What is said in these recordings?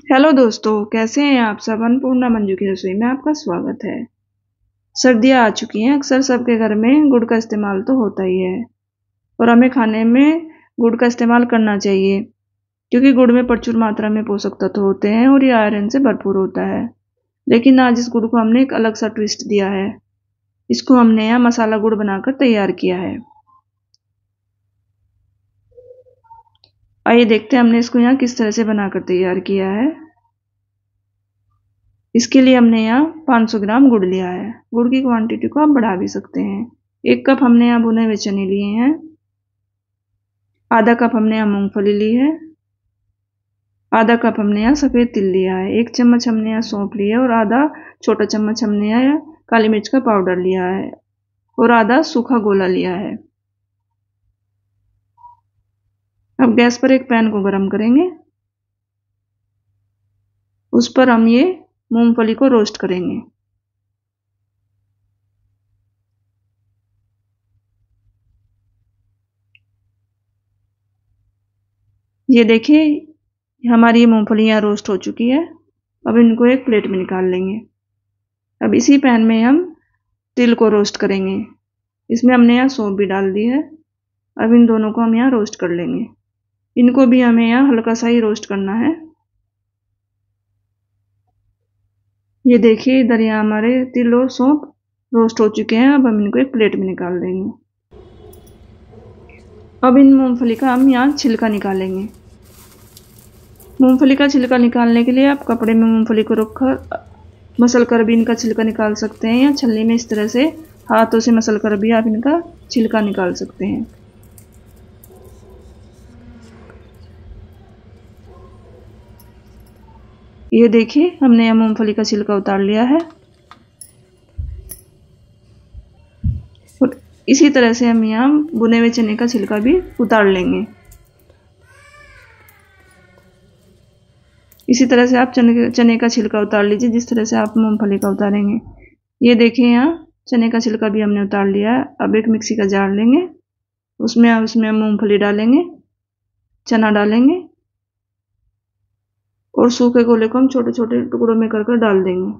Hello दोस्तों, कैसे हैं आप सब। अन्नपूर्णा मंजू की रसोई में आपका स्वागत है। सर्दियां आ चुकी हैं, अक्सर सबके घर में गुड़ का इस्तेमाल तो होता ही है और हमें खाने में गुड़ का इस्तेमाल करना चाहिए क्योंकि गुड़ में प्रचुर मात्रा में पोषक तत्व होते हैं और ये आयरन से भरपूर होता है। लेकिन आज इस गुड़ को हमने एक अलग सा ट्विस्ट दिया है। इसको हमने यहाँ मसाला गुड़ बनाकर तैयार किया है। आइए देखते हैं हमने इसको यहाँ किस तरह से बनाकर तैयार किया है। इसके लिए हमने यहाँ 500 ग्राम गुड़ लिया है। गुड़ की क्वांटिटी को आप बढ़ा भी सकते हैं। 1 कप हमने यहाँ भुने हुए चने लिए हैं। आधा कप हमने यहाँ मूंगफली ली है। आधा कप हमने यहाँ सफ़ेद तिल लिया है। 1 चम्मच हमने यहाँ सौंफ लिया है और आधा छोटा चम्मच हमने यहाँ काली मिर्च का पाउडर लिया है और आधा सूखा गोला लिया है। अब गैस पर एक पैन को गर्म करेंगे। उस पर हम ये मूंगफली को रोस्ट करेंगे। ये देखिए हमारी ये मूंगफली यहाँ रोस्ट हो चुकी है। अब इनको एक प्लेट में निकाल लेंगे। अब इसी पैन में हम तिल को रोस्ट करेंगे। इसमें हमने यहाँ सौंफ भी डाल दी है। अब इन दोनों को हम यहाँ रोस्ट कर लेंगे। इनको भी हमें यहाँ हल्का सा ही रोस्ट करना है। ये देखिए इधर यहाँ हमारे तिल और सौंफ रोस्ट हो चुके हैं। अब हम इनको एक प्लेट में निकाल देंगे। अब इन मूंगफली का हम यहाँ छिलका निकालेंगे। मूंगफली का छिलका निकालने के लिए आप कपड़े में मूंगफली को रखकर मसल कर भी इनका छिलका निकाल सकते हैं या छलनी में इस तरह से हाथों से मसल कर भी आप इनका छिलका निकाल सकते हैं। ये देखिए हमने यहाँ मूंगफली का छिलका उतार लिया है और इसी तरह से हम यहाँ भुने हुए चने का छिलका भी उतार लेंगे। इसी तरह से आप चने का छिलका उतार लीजिए जिस तरह से आप मूंगफली का उतारेंगे। ये देखिए यहाँ चने का छिलका भी हमने उतार लिया है। अब एक मिक्सी का जार लेंगे। उसमें हम मूंगफली डालेंगे, चना डालेंगे और सूखे गोले को हम छोटे छोटे टुकड़ों में कर डाल देंगे।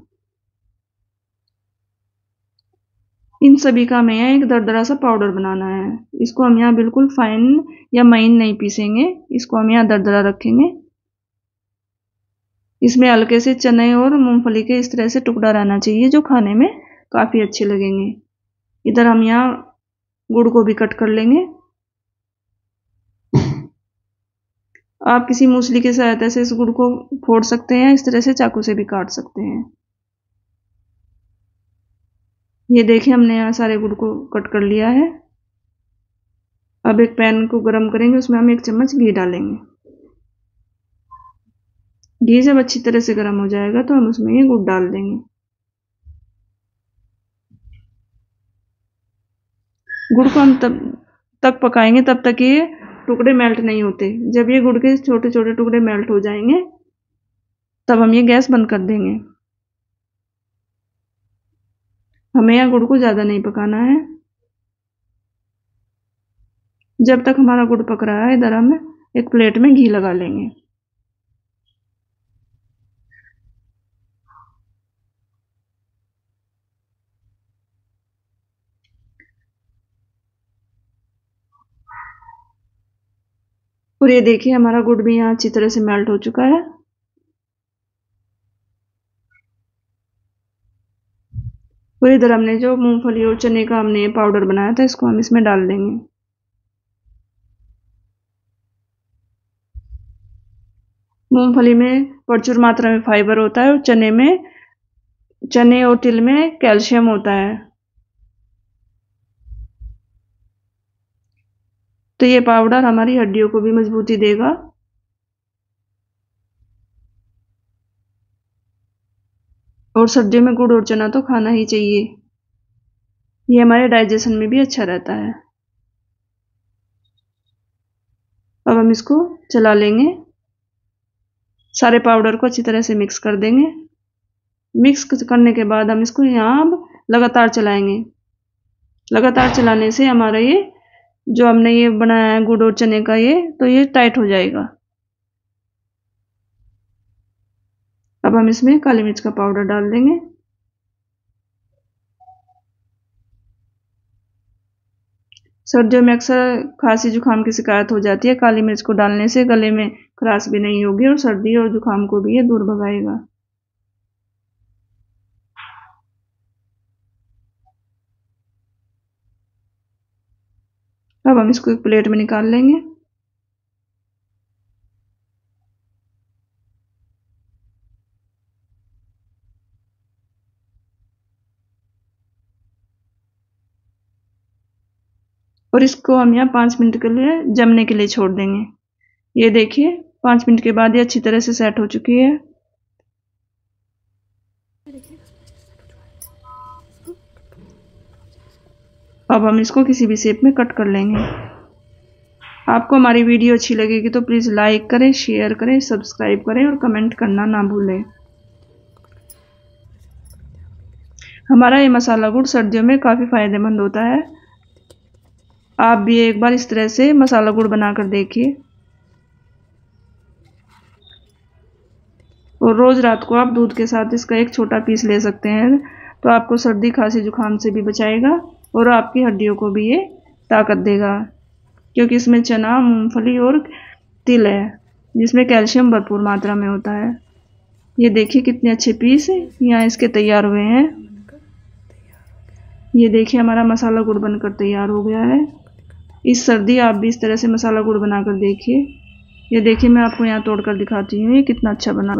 इन सभी का हमें यहाँ एक दरदरा सा पाउडर बनाना है। इसको हम यहाँ बिल्कुल फाइन या महीन नहीं पीसेंगे, इसको हम यहाँ दरदरा रखेंगे। इसमें हल्के से चने और मूंगफली के इस तरह से टुकड़ा रहना चाहिए जो खाने में काफ़ी अच्छे लगेंगे। इधर हम यहाँ गुड़ को भी कट कर लेंगे। आप किसी मूसली की सहायता से इस गुड़ को फोड़ सकते हैं, इस तरह से चाकू से भी काट सकते हैं। ये देखिए हमने यहाँ सारे गुड़ को कट कर लिया है। अब एक पैन को गरम करेंगे, उसमें हम 1 चम्मच घी डालेंगे। घी जब अच्छी तरह से गर्म हो जाएगा तो हम उसमें ये गुड़ डाल देंगे। गुड़ को हम तब तक पकाएंगे तब तक ये टुकड़े मेल्ट नहीं होते। जब ये गुड़ के छोटे छोटे टुकड़े मेल्ट हो जाएंगे तब हम ये गैस बंद कर देंगे। हमें यहाँ गुड़ को ज़्यादा नहीं पकाना है। जब तक हमारा गुड़ पक रहा है इधर हम एक प्लेट में घी लगा लेंगे। और ये देखिए हमारा गुड़ भी यहाँ अच्छी तरह से मेल्ट हो चुका है। और इधर हमने जो मूंगफली और चने का हमने ये पाउडर बनाया था इसको हम इसमें डाल देंगे। मूंगफली में प्रचुर मात्रा में फाइबर होता है और चने और तिल में कैल्शियम होता है। तो ये पाउडर हमारी हड्डियों को भी मजबूती देगा और सर्दियों में गुड़ और चना तो खाना ही चाहिए। ये हमारे डाइजेशन में भी अच्छा रहता है। अब हम इसको चला लेंगे। सारे पाउडर को अच्छी तरह से मिक्स कर देंगे। मिक्स करने के बाद हम इसको यहाँ अब लगातार चलाएंगे। लगातार चलाने से हमारा ये जो हमने ये बनाया है गुड़ और चने का ये टाइट हो जाएगा। अब हम इसमें काली मिर्च का पाउडर डाल देंगे। सर्दियों में अक्सर खांसी जुकाम की शिकायत हो जाती है। काली मिर्च को डालने से गले में खराश भी नहीं होगी और सर्दी और जुकाम को भी ये दूर भगाएगा। अब हम इसको एक प्लेट में निकाल लेंगे। और इसको हम यहाँ 5 मिनट के लिए जमने के लिए छोड़ देंगे। ये देखिए 5 मिनट के बाद ये अच्छी तरह से सेट हो चुकी है। अब हम इसको किसी भी शेप में कट कर लेंगे। आपको हमारी वीडियो अच्छी लगेगी तो प्लीज़ लाइक करें, शेयर करें, सब्सक्राइब करें और कमेंट करना ना भूलें। हमारा ये मसाला गुड़ सर्दियों में काफ़ी फ़ायदेमंद होता है। आप भी एक बार इस तरह से मसाला गुड़ बनाकर देखिए। और रोज़ रात को आप दूध के साथ इसका एक छोटा पीस ले सकते हैं, तो आपको सर्दी खांसी जुकाम से भी बचाएगा और आपकी हड्डियों को भी ये ताकत देगा, क्योंकि इसमें चना, मूंगफली और तिल है जिसमें कैल्शियम भरपूर मात्रा में होता है। ये देखिए कितने अच्छे पीस यहाँ इसके तैयार हुए हैं। ये देखिए हमारा मसाला गुड़ बनकर तैयार हो गया है। इस सर्दी आप भी इस तरह से मसाला गुड़ बनाकर देखिए। ये देखिए मैं आपको यहाँ तोड़कर दिखाती हूँ ये कितना अच्छा बना।